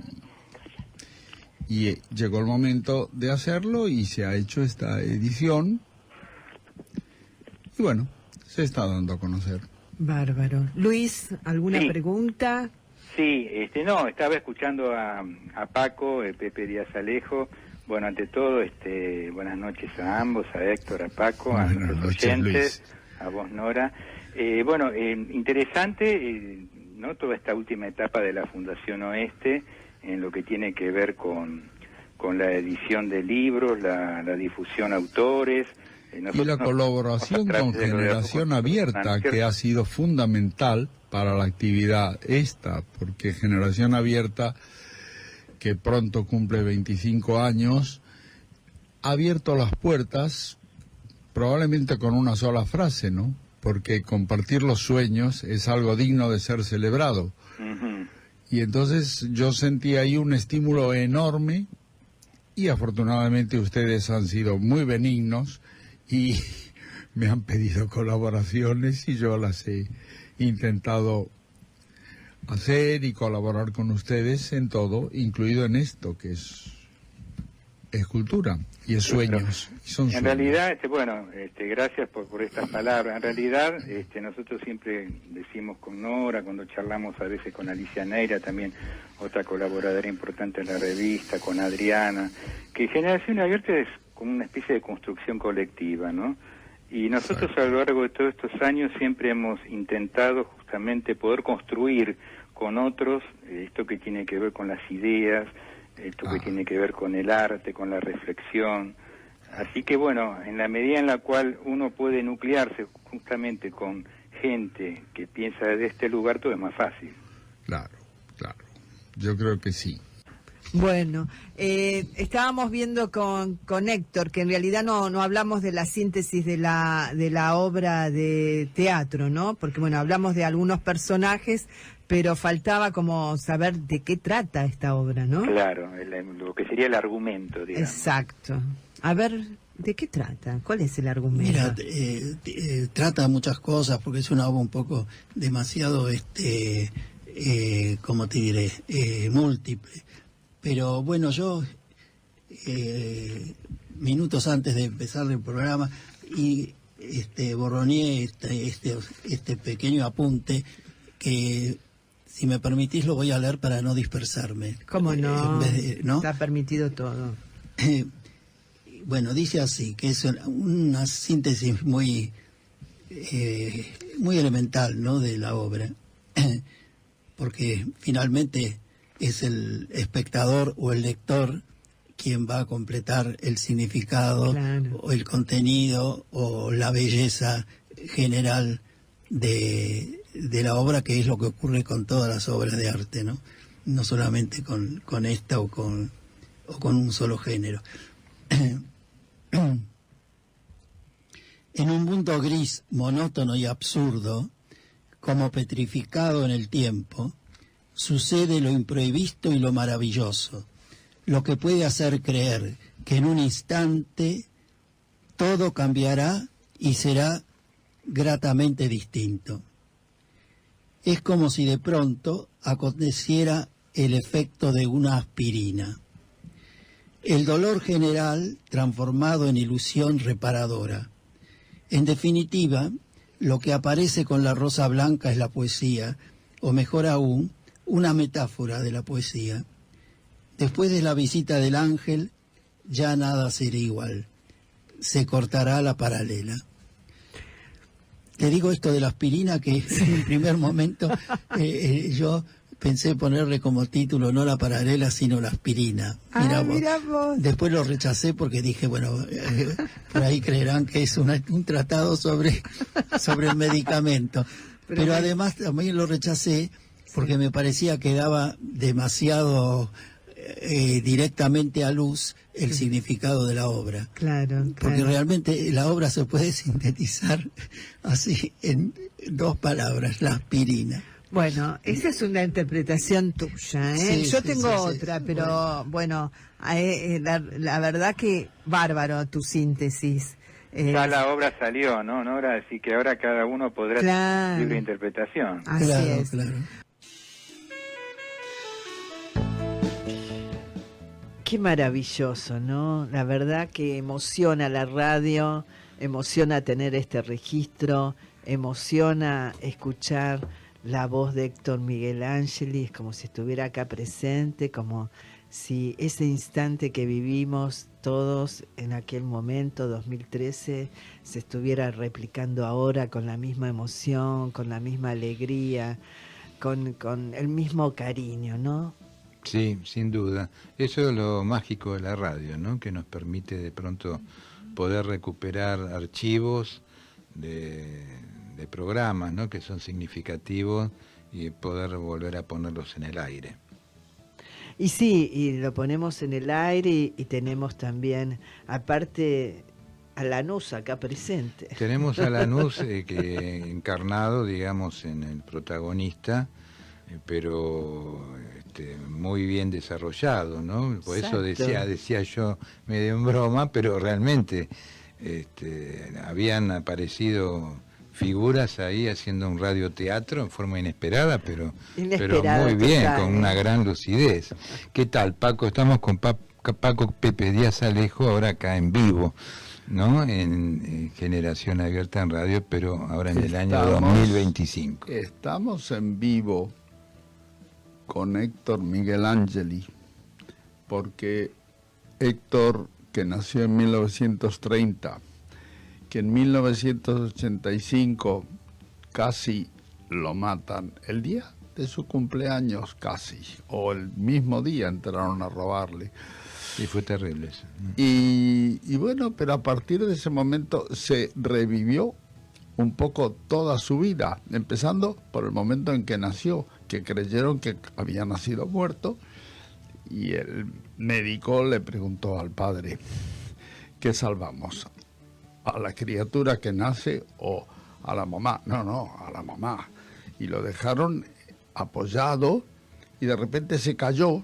y llegó el momento de hacerlo y se ha hecho esta edición. Y bueno, se está dando a conocer. Bárbaro. Luis, ¿alguna pregunta? Sí, no, estaba escuchando a Paco, Pepe Díaz Alejo. Bueno, ante todo, buenas noches a ambos, a Héctor, a Paco, a nuestros oyentes, Luis. A vos, Nora. Interesante, ¿no? Toda esta última etapa de la Fundación Oeste, en lo que tiene que ver con la edición de libros, la difusión a autores. Y la colaboración con Generación Abierta, que ha sido fundamental para la actividad esta, porque Generación Abierta, que pronto cumple 25 años, ha abierto las puertas probablemente con una sola frase, ¿no? Porque compartir los sueños es algo digno de ser celebrado. Uh-huh. Y entonces yo sentí ahí un estímulo enorme, y afortunadamente ustedes han sido muy benignos y me han pedido colaboraciones y yo las he intentado hacer y colaborar con ustedes en todo, incluido en esto que es cultura y es sueños. Y son en sueños. Realidad, gracias por estas palabras. En realidad, nosotros siempre decimos con Nora, cuando charlamos a veces con Alicia Neira, también otra colaboradora importante en la revista, con Adriana, que Generación Abierta es como una especie de construcción colectiva, ¿no? Y nosotros a lo largo de todos estos años siempre hemos intentado justamente poder construir con otros esto que tiene que ver con las ideas, esto que tiene que ver con el arte, con la reflexión. Así que bueno, en la medida en la cual uno puede nuclearse justamente con gente que piensa desde este lugar, todo es más fácil. Claro, claro. Yo creo que sí. Bueno, estábamos viendo con Héctor que en realidad no hablamos de la síntesis de la obra de teatro, ¿no? Porque bueno, hablamos de algunos personajes, pero faltaba como saber de qué trata esta obra, ¿no? Claro, lo que sería el argumento, digamos. Exacto. A ver, ¿de qué trata? ¿Cuál es el argumento? Mira, trata muchas cosas porque es una obra un poco demasiado, ¿cómo te diré? Múltiple. Pero bueno, yo, minutos antes de empezar el programa, borroneé este pequeño apunte que, si me permitís, lo voy a leer para no dispersarme. ¿Cómo no? ¿No? Está permitido todo. Bueno, dice así, que es una síntesis muy elemental, ¿no?, de la obra, porque finalmente es el espectador o el lector quien va a completar el significado, claro, o el contenido o la belleza general de la obra, que es lo que ocurre con todas las obras de arte, ¿no? No solamente con esta o con un solo género. En un mundo gris, monótono y absurdo, como petrificado en el tiempo, sucede lo imprevisto y lo maravilloso, lo que puede hacer creer que en un instante todo cambiará y será gratamente distinto. Es como si de pronto aconteciera el efecto de una aspirina. El dolor general transformado en ilusión reparadora. En definitiva, lo que aparece con la rosa blanca es la poesía, o mejor aún, una metáfora de la poesía. Después de la visita del ángel, ya nada será igual. Se cortará la paralela. Te digo esto de la aspirina, que en un primer momento yo pensé ponerle como título no la paralela, sino la aspirina. Mirá vos. Después lo rechacé porque dije, bueno, por ahí creerán que es un tratado sobre el medicamento. Pero además también lo rechacé porque me parecía que daba demasiado directamente a luz el significado de la obra. Claro. Porque realmente la obra se puede sintetizar así en 2 palabras, la aspirina. Bueno, esa es una interpretación tuya, ¿eh? Sí, yo sí, tengo sí, otra, pero bueno, la verdad que bárbaro tu síntesis. Ya la obra salió, ¿no? Así que ahora cada uno podrá tener libre interpretación. Así es. Claro. Qué maravilloso, ¿no? La verdad que emociona la radio, emociona tener este registro, emociona escuchar la voz de Héctor Miguel Ángeli, es como si estuviera acá presente, como si ese instante que vivimos todos en aquel momento, 2013, se estuviera replicando ahora con la misma emoción, con la misma alegría, con el mismo cariño, ¿no? Sí, sin duda. Eso es lo mágico de la radio, ¿no? Que nos permite de pronto poder recuperar archivos de programas, ¿no?, que son significativos, y poder volver a ponerlos en el aire. Y sí, y lo ponemos en el aire y tenemos también, aparte, a Lanús acá presente. Tenemos a Lanús que encarnado, digamos, en el protagonista, pero muy bien desarrollado, ¿no? Por eso decía yo medio en broma, pero realmente habían aparecido figuras ahí haciendo un radioteatro en forma inesperada, pero muy bien, total, con una gran lucidez. ¿Qué tal, Paco? Estamos con Paco Pepe Díaz Alejo, ahora acá en vivo, ¿no? En Generación Abierta en Radio, pero ahora en el año 2025. Estamos en vivo con Héctor Miguel Ángeli, porque Héctor, que nació en 1930, que en 1985 casi lo matan el día de su cumpleaños casi, o el mismo día entraron a robarle. Y fue terrible eso. Y bueno, pero a partir de ese momento se revivió un poco toda su vida, empezando por el momento en que nació, que creyeron que había nacido muerto, y el médico le preguntó al padre, ¿qué salvamos? ¿A la criatura que nace o a la mamá? No, a la mamá. Y lo dejaron apoyado y de repente se cayó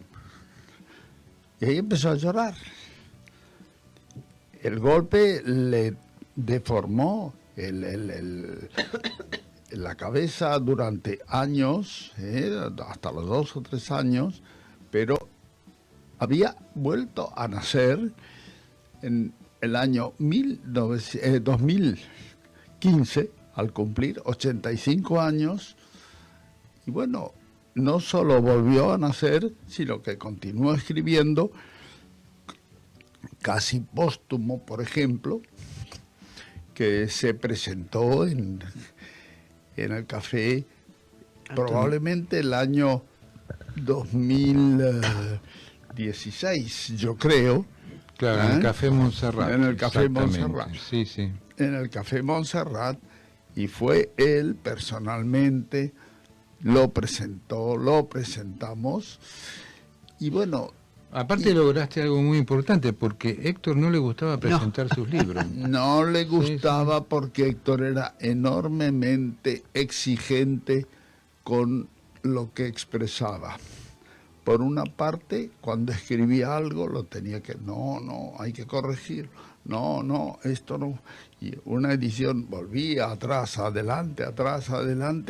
y ahí empezó a llorar. El golpe le deformó la cabeza durante años, hasta los 2 o 3 años, pero había vuelto a nacer en el año 2015, al cumplir 85 años, y bueno, no solo volvió a nacer, sino que continuó escribiendo, casi póstumo, por ejemplo, que se presentó en el Café, probablemente el año 2016, yo creo. Claro, en el Café Montserrat. En el Café Montserrat. Sí, sí. En el Café Montserrat, y fue él personalmente, lo presentó, lo presentamos, y bueno... Aparte lograste algo muy importante, porque Héctor no le gustaba presentar sus libros. No le gustaba porque Héctor era enormemente exigente con lo que expresaba. Por una parte, cuando escribía algo, lo tenía que... No, hay que corregir. No, esto no... Y una edición volvía atrás, adelante,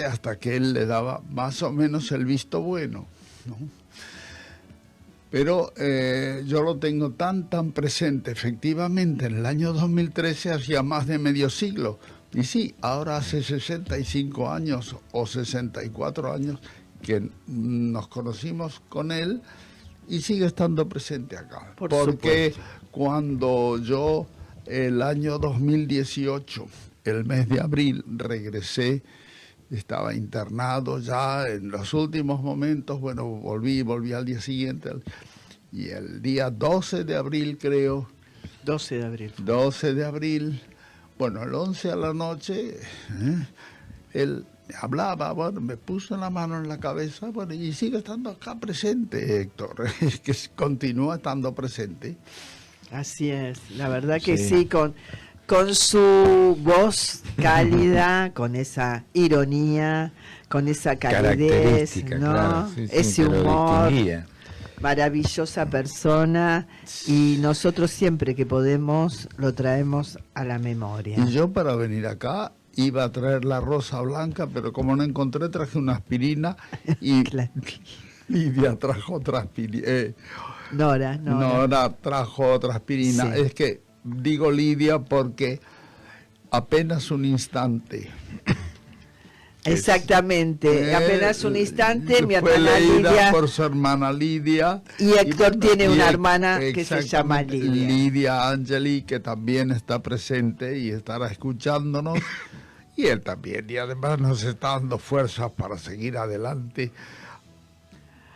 hasta que él le daba más o menos el visto bueno, ¿no? Pero yo lo tengo tan presente. Efectivamente, en el año 2013 hacía más de medio siglo. Y sí, ahora hace 65 años o 64 años que nos conocimos con él y sigue estando presente acá. Porque cuando yo, el año 2018, el mes de abril, regresé, estaba internado ya en los últimos momentos, bueno, volví al día siguiente, y el día 12 de abril, creo. 12 de abril, bueno, el 11 a la noche, él me hablaba, bueno, me puso la mano en la cabeza, bueno, y sigue estando acá presente, Héctor, que continúa estando presente. Así es, la verdad que sí, con su voz cálida, con esa ironía, con esa calidez, ¿no? Claro, ese humor, maravillosa persona, y nosotros siempre que podemos lo traemos a la memoria. Y yo para venir acá iba a traer la rosa blanca, pero como no encontré, traje una aspirina y Lidia trajo otra aspirina. Nora trajo otra aspirina. Sí. Es que digo Lidia porque apenas un instante. Exactamente, apenas un instante, mi fue hermana Lidia. Por su hermana Lidia. Y Héctor tiene una hermana que se llama Lidia. Lidia Angeli, que también está presente y estará escuchándonos. Y él también, y además nos está dando fuerzas para seguir adelante.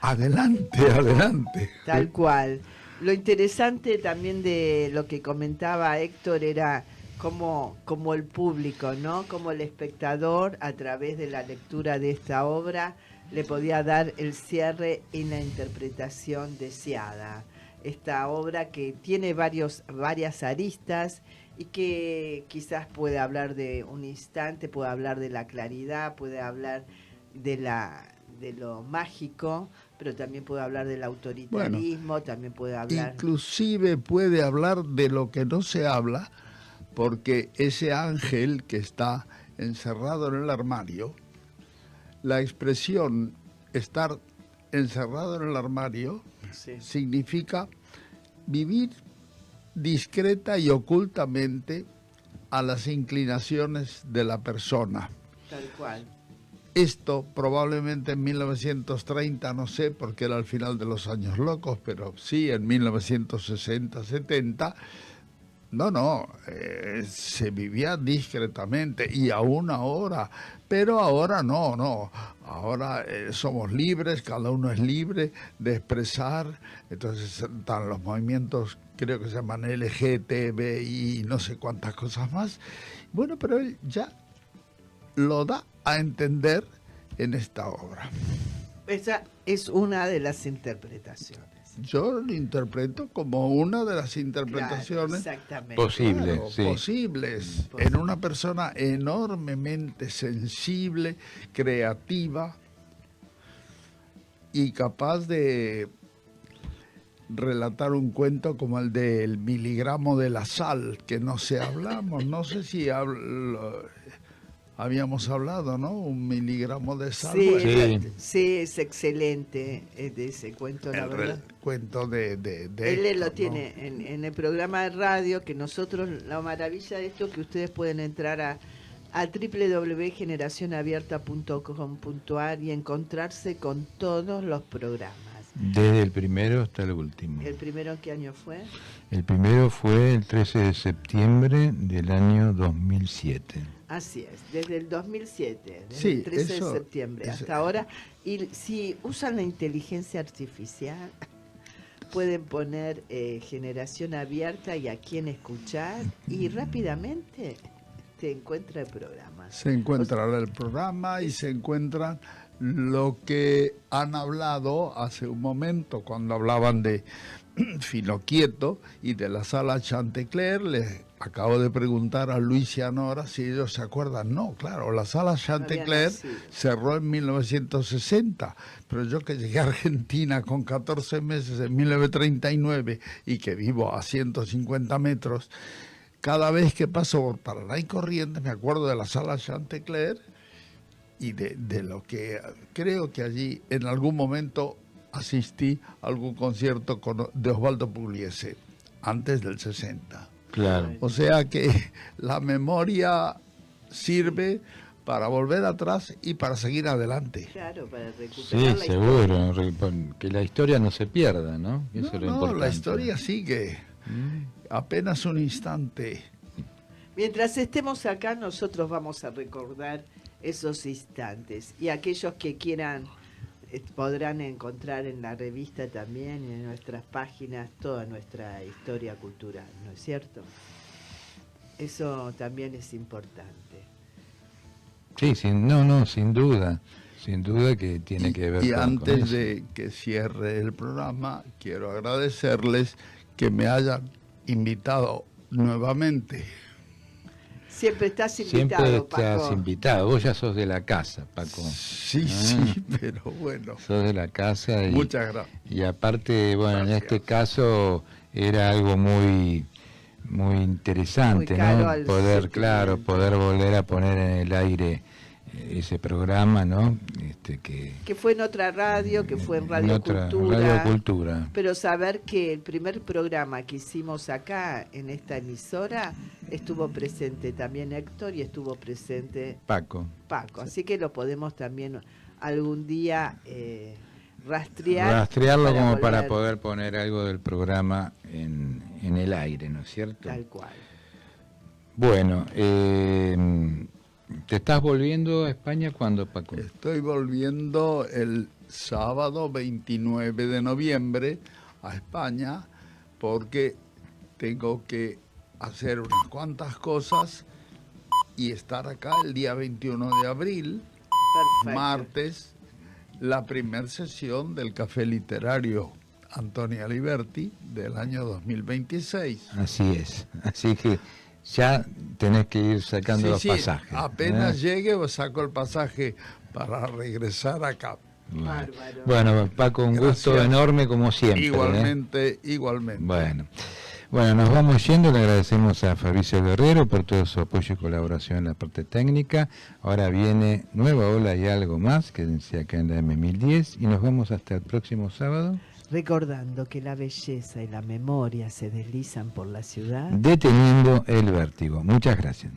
Adelante. Tal cual. Lo interesante también de lo que comentaba Héctor era como el público, ¿no? Como el espectador, a través de la lectura de esta obra, le podía dar el cierre y la interpretación deseada. Esta obra que tiene varias aristas y que quizás puede hablar de un instante, puede hablar de la claridad, puede hablar de lo mágico, pero también puede hablar del autoritarismo, también puede hablar... Inclusive puede hablar de lo que no se habla, porque ese ángel que está encerrado en el armario, la expresión estar encerrado en el armario significa vivir discreta y ocultamente a las inclinaciones de la persona. Tal cual. Esto probablemente en 1930, no sé, porque era al final de los años locos, pero sí en 1960, 70, No, se vivía discretamente y aún ahora, pero ahora no, ahora somos libres, cada uno es libre de expresar, entonces están los movimientos, creo que se llaman LGTBI y no sé cuántas cosas más, bueno, pero él ya lo da a entender en esta obra. Esa es una de las interpretaciones. Yo lo interpreto como una de las interpretaciones posibles, claro, sí. posibles en una persona enormemente sensible, creativa y capaz de relatar un cuento como el del miligramo de la sal, que no sé, hablamos, no sé si habíamos hablado, ¿no? Un miligramo de sal. Sí, bueno, sí, es excelente de ese cuento, la verdad. Cuento de Él Héctor, lo ¿no? tiene en el programa de radio, que nosotros, la maravilla de esto es que ustedes pueden entrar a www.generacionabierta.com.ar y encontrarse con todos los programas. Desde el primero hasta el último. ¿El primero qué año fue? El primero fue el 13 de septiembre del año 2007. Así es, desde el 2007, desde Sí, el 13 eso, de septiembre hasta ahora. Y si usan la inteligencia artificial, pueden poner Generación Abierta y a quién escuchar y rápidamente te encuentra el programa. Se encuentra el programa y se encuentran lo que han hablado hace un momento cuando hablaban de Filoquieto y de la sala Chantecler. Les acabo de preguntar a Luis y a Nora si ellos se acuerdan. No, claro, la sala Chantecler cerró en 1960, pero yo que llegué a Argentina con 14 meses en 1939 y que vivo a 150 metros, cada vez que paso por Paraná y Corrientes me acuerdo de la sala Chantecler y de lo que creo que allí en algún momento asistí a algún concierto de Osvaldo Pugliese, antes del 60. Claro. O sea que la memoria sirve para volver atrás y para seguir adelante. Claro, para recuperar Sí, la seguro, que la historia no se pierda, ¿no? Eso es lo importante. La historia sigue, apenas un instante. Mientras estemos acá, nosotros vamos a recordar esos instantes. Y aquellos que quieran podrán encontrar en la revista también y en nuestras páginas toda nuestra historia cultural, ¿no es cierto? Eso también es importante. Sí, sin duda que tiene que ver Y con antes eso. de que cierre el programa, quiero agradecerles que me hayan invitado nuevamente. Siempre estás invitado, Siempre estás Paco. invitado. Vos ya sos de la casa, Paco. Sí, pero bueno. Sos de la casa. Muchas gracias. Y aparte, bueno, en este caso era algo muy interesante, Muy caro ¿no? al Poder sentimiento. poder volver a poner en el aire ese programa, ¿no? Que fue en otra radio, que fue en Radio en otra Cultura. Radio Cultura. Pero saber que el primer programa que hicimos acá, en esta emisora, estuvo presente también Héctor y estuvo presente Paco. Así que lo podemos también algún día rastrear. Rastrearlo como para volver- poder poner algo del programa en el aire, ¿no es cierto? Tal cual. Bueno, ¿te estás volviendo a España cuándo, Paco? Estoy volviendo el sábado 29 de noviembre a España porque tengo que hacer unas cuantas cosas y estar acá el día 21 de abril, Perfecto. martes, la primera sesión del Café Literario Antonia Liberti del año 2026. Así es, así que ya tenés que ir sacando los pasajes. Apenas ¿eh? llegue, os saco el pasaje para regresar acá. Bueno, Paco, un gusto Gracias. enorme como siempre. Igualmente. Bueno, nos vamos yendo. Le agradecemos a Fabricio Guerrero por todo su apoyo y colaboración en la parte técnica. Ahora viene Nueva Ola y algo más, quédense acá en la M1010 y nos vamos hasta el próximo sábado. Recordando que la belleza y la memoria se deslizan por la ciudad. Deteniendo el vértigo. Muchas gracias.